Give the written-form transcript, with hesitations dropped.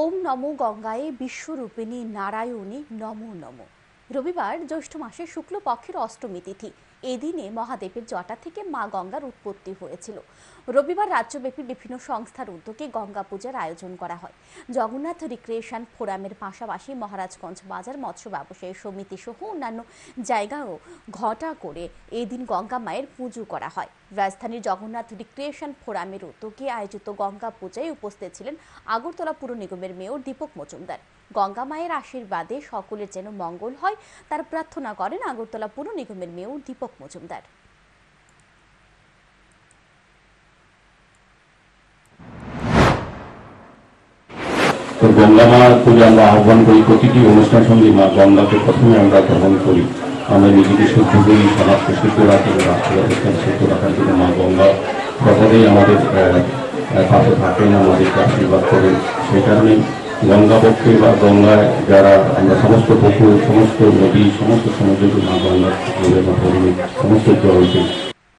ওম নমো গঙ্গায় বিশ্বরূপিণী নারায়ণী নমো নমো। রবিবার জ্যৈষ্ঠ মাসের শুক্লপক্ষের অষ্টমী তিথি। এদিনে মহাদেবের জটা থেকে মা গঙ্গার উৎপত্তি হয়েছিল। রবিবার রাজ্যব্যাপী বিভিন্ন সংস্থার উদ্যোগে গঙ্গা পূজার আয়োজন করা হয়। জগন্নাথ রিক্রিয়েশন ফোরামের পাশাপাশি মহারাজগঞ্জ বাজার মৎস্য ব্যবসায়ী সমিতি সহ অন্যান্য জায়গায়ও ঘটা করে এই দিন গঙ্গা মায়ের পুজো করা হয়। রাজধানীর জগন্নাথ রিক্রিয়েশন ফোরামের উদ্যোগে আয়োজিত গঙ্গা পূজায় উপস্থিত ছিলেন আগরতলা পুর নিগমের মেয়র দীপক মজুমদার। গঙ্গা মায়ের আশীর্বাদে সকলের যেন মঙ্গল হয় তার প্রার্থনা করেন আগরতলা পুর নিগমের মেয়র দীপক মজুমদার। তো গঙ্গা মা পূজা আমরা আহ্বান করি, প্রতিটি অনুষ্ঠান সঙ্গে মা গঙ্গাকে প্রথমে আমরা গ্রহণ করি। আমরা নিজেকে শুদ্ধ করি, সমাজকে শুদ্ধ রাখি, রাষ্ট্রকে শুদ্ধ রাখার জন্য মা গঙ্গা সকলেই আমাদের পাশে থাকেন, আমাদেরকে আশীর্বাদ করেন। সেই কারণে গঙ্গা পক্ষে বা গঙ্গায় যারা আমরা সমস্ত পুকুর, সমস্ত নদী, সমস্ত সমুদ্রকে মা গঙ্গার সমস্ত জল